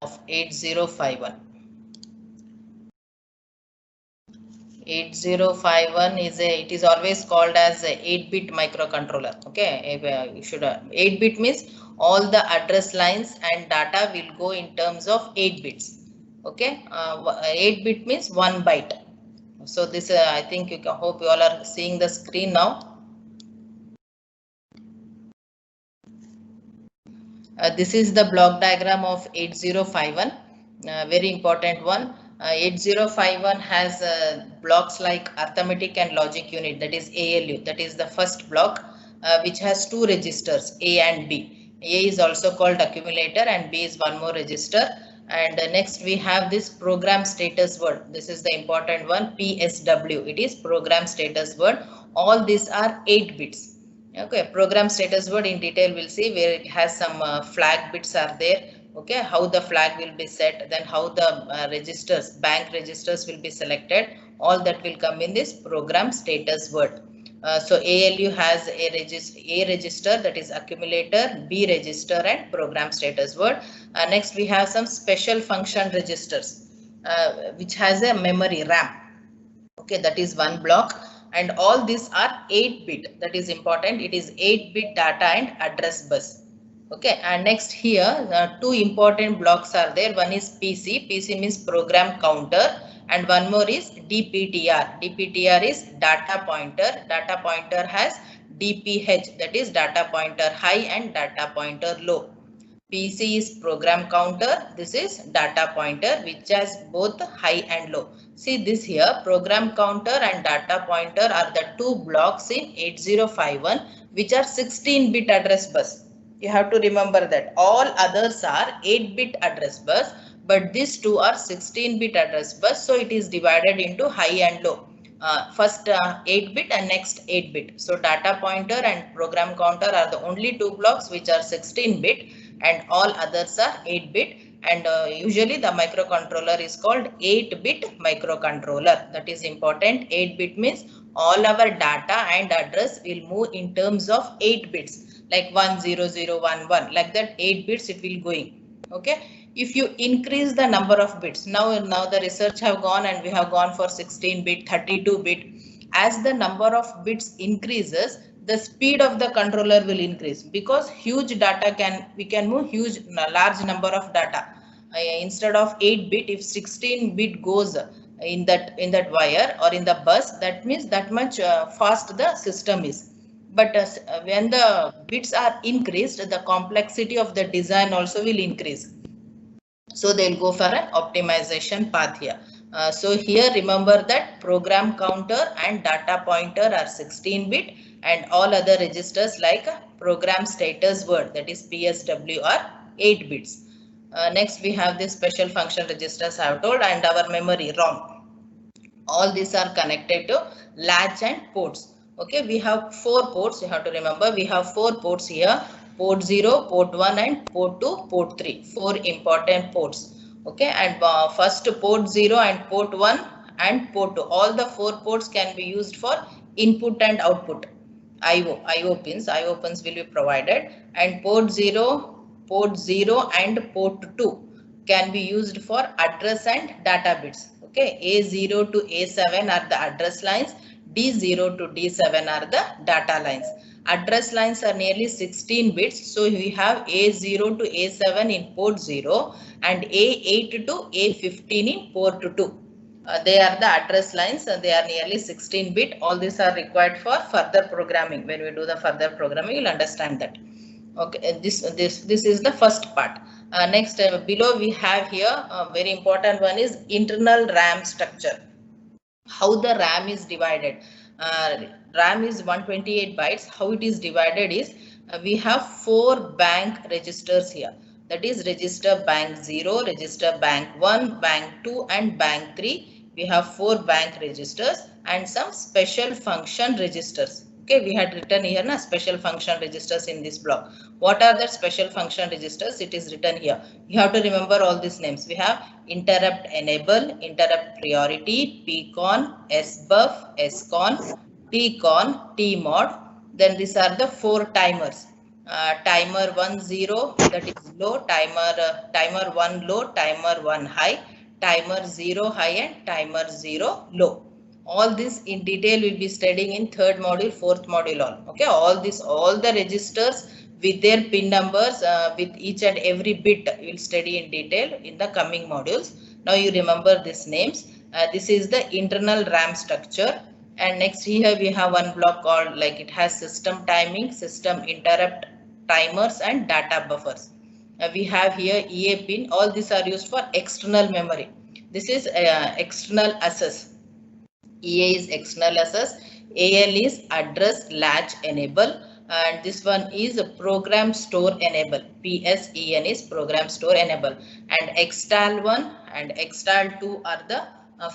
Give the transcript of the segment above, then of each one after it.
of 8051. 8051 it is always called as a 8-bit microcontroller. Okay, you should 8-bit means all the address lines and data will go in terms of 8 bits. Okay, 8-bit means 1 byte. So this I think you can, hope you all are seeing the screen now. This is the block diagram of 8051, very important one. 8051 has blocks like arithmetic and logic unit, that is ALU, that is the first block, which has two registers A and B. A is also called accumulator and B is one more register. And next we have this program status word. This is the important one, PSW. It is program status word. All these are 8 bits. Okay, program status word in detail we'll see, where it has some flag bits are there. Okay, how the flag will be set, then how the registers, bank registers will be selected. All that will come in this program status word. So ALU has a register, that is accumulator, B register and program status word. Next we have some special function registers, which has a memory RAM. Okay, that is one block, and all these are 8-bit. That is important. It is 8-bit data and address bus. Okay, and next here two important blocks are there. One is PC. PC means program counter, and one more is DPTR. DPTR is data pointer. Data pointer has DPH, that is data pointer high and data pointer low. PC is program counter. This is data pointer, which has both high and low. See this here, program counter and data pointer are the two blocks in 8051, which are 16-bit address bus. You have to remember that all others are 8-bit address bus, but these two are 16-bit address bus. So it is divided into high and low. First 8-bit and next 8-bit. So data pointer and program counter are the only two blocks which are 16-bit, and all others are 8-bit. And usually the microcontroller is called 8-bit microcontroller. That is important. 8-bit means all our data and address will move in terms of 8 bits, like 10011, like that 8 bits it will going. Okay, if you increase the number of bits, now the research have gone and we have gone for 16-bit, 32-bit. As the number of bits increases, the speed of the controller will increase, because huge data we can move large number of data. Instead of 8-bit, if 16-bit goes in that wire or in the bus, that means that much fast the system is. But when the bits are increased, the complexity of the design also will increase. So they'll go for an optimization path here. So here remember that program counter and data pointer are 16-bit, and all other registers like program status word, that is PSW, are 8 bits. Next we have this special function registers I have told, and our memory ROM. All these are connected to latch and ports. Okay, we have 4 ports. You have to remember we have 4 ports here: port 0, port 1 and port 2, port 3. 4 important ports. Okay, and first port 0 and port 1 and port 2, all the 4 ports can be used for input and output. IO pins will be provided, and port 0 and port 2 can be used for address and data bits. Okay, A0 to A7 are the address lines, D0 to D7 are the data lines. Address lines are nearly 16 bits, so we have A0 to A7 in port 0 and A8 to A15 in port 2. They are the address lines, and they are nearly 16-bit. All these are required for further programming. When we do the further programming, you'll understand that. Okay, this is the first part. Next, below we have here a very important one is internal RAM structure. How the RAM is divided. RAM is 128 bytes. How it is divided is we have 4 bank registers here. That is register bank 0, register bank 1, bank 2 and bank 3. We have 4 bank registers and some special function registers. Okay, we had written here na special function registers in this block. What are the special function registers? It is written here. You have to remember all these names. We have interrupt enable, interrupt priority, PCON, SBUF, SCON, TCON, TMOD. Then these are the 4 timers. timer 1 0, that is low, timer 1 low, timer 1 high, timer 0 high, and timer 0 low. All this in detail will be studying in third module, fourth module all. Okay, all the registers with their pin numbers, with each and every bit you will study in detail in the coming modules. Now you remember these names. This is the internal RAM structure. And next here we have one block called, like, it has system timing, system interrupt, timers, and data buffers. We have here EA pin. All these are used for external memory. This is external access. EA is external access. AL is address latch enable. And this one is program store enable. PSEN is program store enable. And extal 1 and extal 2 are the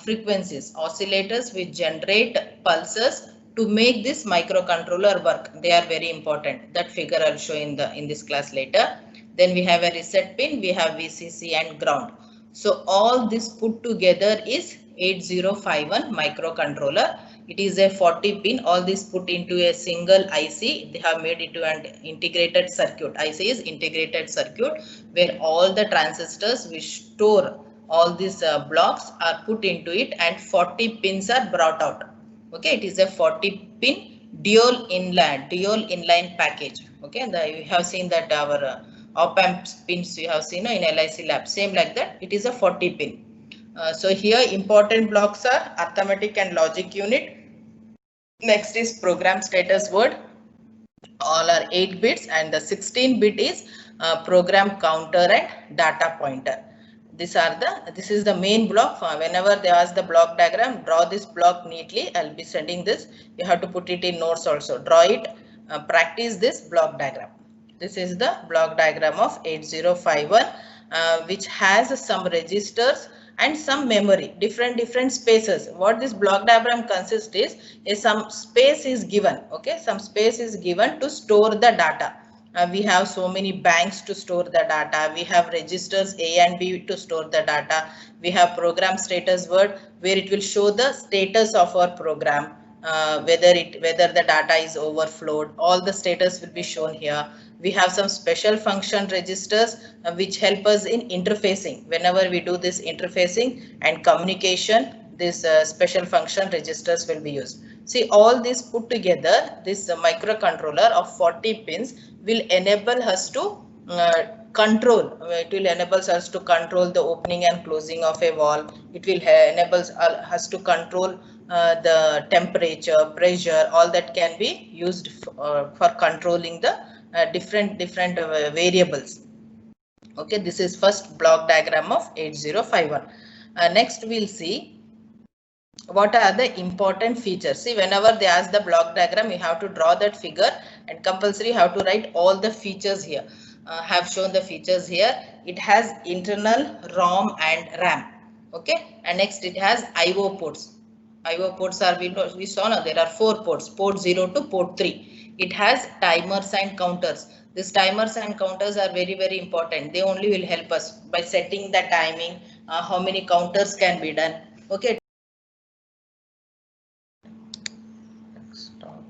frequencies, oscillators which generate pulses to make this microcontroller work. They are very important. That figure I'll show in this class later. Then we have a reset pin, we have VCC and ground. So all this put together is 8051 microcontroller. It is a 40 pin. All this put into a single IC. They have made it to an integrated circuit. IC is integrated circuit, where all the transistors which store all these blocks are put into it, and 40 pins are brought out. Okay, it is a 40 pin dual inline package. Okay, you have seen that our op-amp pins you have seen in LIC lab, same like that. It is a 40 pin. So here important blocks are arithmetic and logic unit. Next is program status word. All are 8 bits, and the 16 bit is program counter and data pointer. This is the main block. Whenever they ask the block diagram, draw this block neatly. I'll be sending this. You have to put it in notes also. Draw it, practice this block diagram. This is the block diagram of 8051, which has some registers and some memory, different spaces. What this block diagram consists is some space is given. Okay, some space is given to store the data. We have so many banks to store the data. We have registers A and B to store the data. We have program status word, where it will show the status of our program, whether the data is overflowed. All the status will be shown here. We have some special function registers which help us in interfacing. Whenever we do this interfacing and communication, this special function registers will be used. See, all this put together, this microcontroller of 40 pins will enable us to control. It will enable us to control the opening and closing of a valve. It will enable us to control the temperature, pressure. All that can be used for controlling the different variables. Okay, this is first block diagram of 8051. Next we'll see what are the important features. See, whenever they ask the block diagram, you have to draw that figure, and compulsory have to write all the features here. Have shown the features here. It has internal ROM and RAM. Okay, and next it has IO ports. IO ports are, we saw now there are 4 ports, port 0 to port 3. It has timers and counters. These timers and counters are very important. They only will help us by setting the timing, how many counters can be done. Okay. Stop.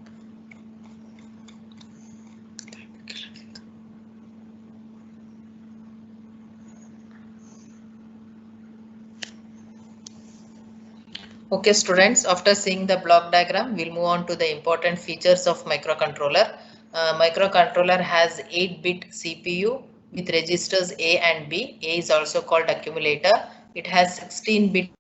Okay, students, after seeing the block diagram, we'll move on to the important features of microcontroller. Microcontroller has 8-bit CPU with registers A and B. A is also called accumulator. It has 16-bit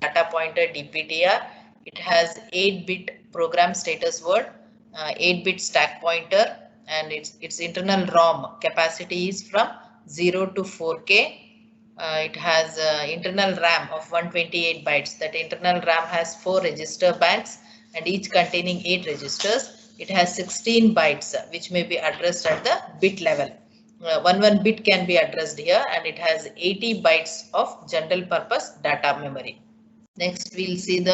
data pointer DPTR. It has 8-bit program status word, 8-bit stack pointer, and its internal ROM capacity is from 0 to 4K. It has internal RAM of 128 bytes. That internal RAM has 4 register banks and each containing 8 registers. It has 16 bytes which may be addressed at the bit level. One bit can be addressed here, and it has 80 bytes of general purpose data memory. Next we'll see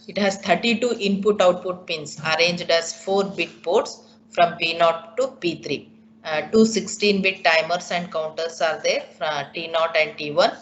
it has 32 input output pins arranged as 4-bit ports from P0 to P3. Two 16-bit timers and counters are there, T0 and T1.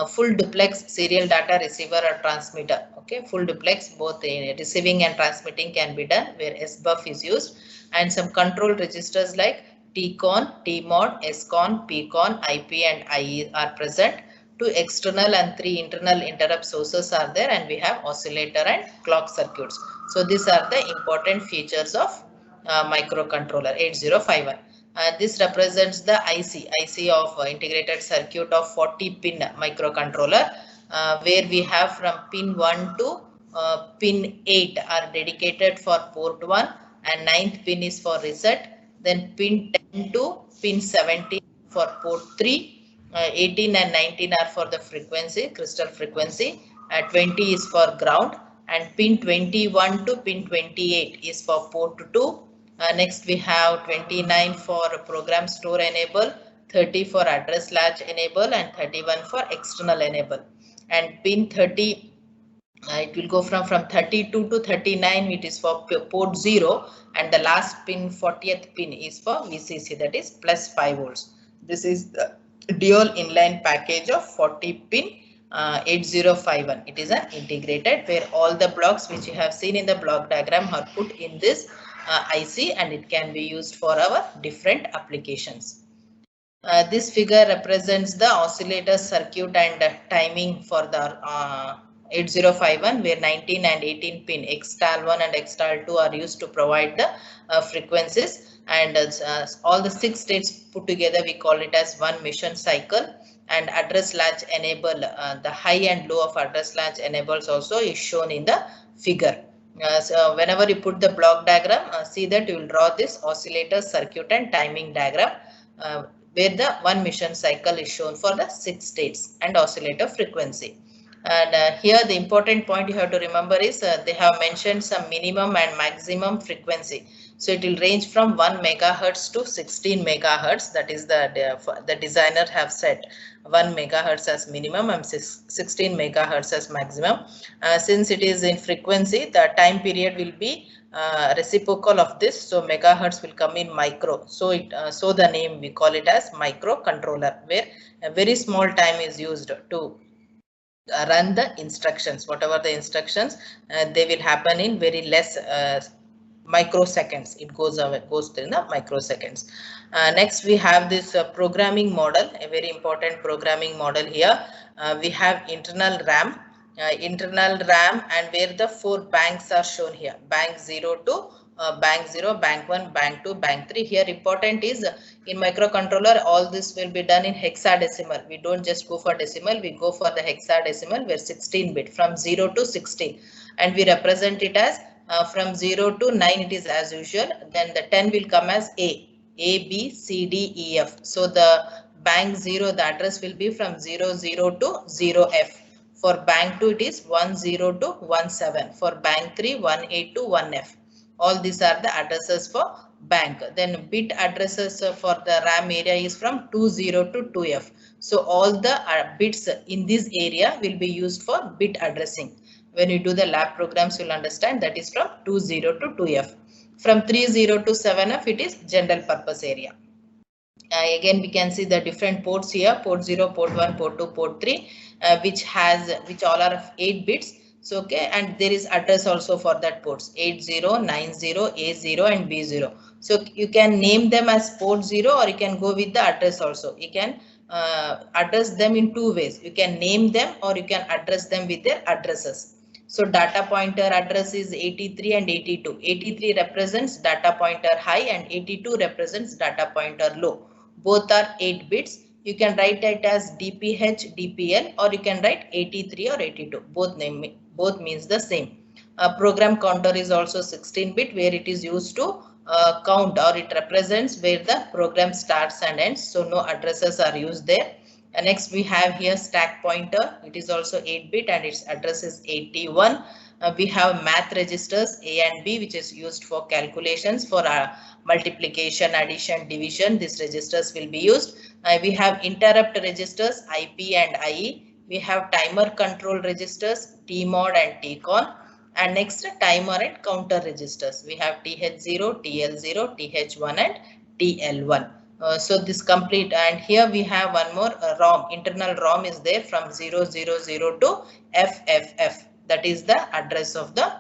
Full duplex serial data receiver or transmitter. Okay, full duplex, both receiving and transmitting can be done, where SBUF is used. and some control registers like TCON, TMOD, SCON, PCON, IP and IE are present. 2 external and 3 internal interrupt sources are there, and we have oscillator and clock circuits. So these are the important features of microcontroller 8051. This represents the IC of integrated circuit of 40 pin microcontroller, where we have from pin 1 to pin 8 are dedicated for port 1, and 9th pin is for reset. Then pin 10 to pin 17 for port 3. 18 and 19 are for the frequency, crystal frequency. 20 is for ground, and pin 21 to pin 28 is for port 2. Next we have 29 for program store enable, 30 for address latch enable, and 31 for external enable. And pin 30, it will go from 32 to 39, it is for port 0, and the last pin 40th pin is for VCC, that is plus 5 volts. This is the dual inline package of 40 pin 8051. It is an integrated where all the blocks which you have seen in the block diagram are put in this IC, and it can be used for our different applications. This figure represents the oscillator circuit and timing for the 8051, where 19 and 18 pin Xtal1 and Xtal2 are used to provide the frequencies, and all the 6 states put together we call it as one mission cycle. And address latch enable, the high and low of address latch enables also is shown in the figure. So whenever you put the block diagram, see that you will draw this oscillator circuit and timing diagram, where the one mission cycle is shown for the 6 states and oscillator frequency. And here the important point you have to remember is they have mentioned some minimum and maximum frequency. So it will range from 1 megahertz to 16 megahertz. That is the designer have set 1 megahertz as minimum and 16 megahertz as maximum. Since it is in frequency, the time period will be reciprocal of this, so megahertz will come in micro. So the name we call it as microcontroller, where a very small time is used to run the instructions. Whatever the instructions, they will happen in very less microseconds. It goes in the microseconds. Next we have this programming model, a very important programming model here. We have internal RAM, and where the 4 banks are shown here, bank 0 to bank 0, bank 1, bank 2, bank 3. Here important is in microcontroller all this will be done in hexadecimal. We don't just go for decimal, we go for the hexadecimal, where 16 bit from 0 to 16, and we represent it as from 0 to 9 it is as usual. Then the 10 will come as A, B, C, D, E, F. So the bank 0, the address will be from 00 to 0F. For bank 2 it is 10 to 17. For bank 3 18 to 1F. All these are the addresses for bank. Then bit addresses for the RAM area is from 20 to 2F. So all the bits in this area will be used for bit addressing. When you do the lab programs, you will understand that is from 20 to 2F. From 30 to 7F, it is general purpose area. Again, we can see the different ports here: port 0, port 1, port 2, port 3, which all are of 8 bits. So okay, and there is address also for that ports 80, 90, A0 and B0. So you can name them as port 0, or you can go with the address also. You can address them in 2 ways. You can name them, or you can address them with their addresses. So data pointer address is 83 and 82. 83 represents data pointer high and 82 represents data pointer low. Both are 8 bits. You can write it as DPH, DPL, or you can write 83 or 82. Both means the same. Program counter is also 16-bit, where it is used to count, or it represents where the program starts and ends. So no addresses are used there. Next we have here stack pointer. It is also 8-bit and its address is 81. We have math registers A and B, which is used for calculations for multiplication, addition, division. These registers will be used. We have interrupt registers IP and IE. We have timer control registers TMOD and TCON. And next timer and counter registers. We have TH0, TL0, TH1 and TL1. So this complete, and here we have one more ROM, internal ROM is there from 000 to FFF. That is the address of the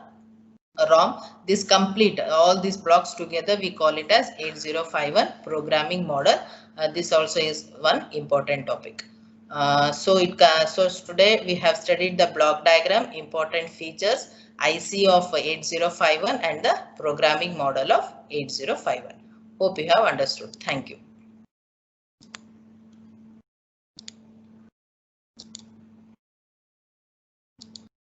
ROM. This complete all these blocks together, we call it as 8051 programming model. This also is one important topic. So today we have studied the block diagram, important features, IC of 8051 and the programming model of 8051. Hope you have understood. Thank you.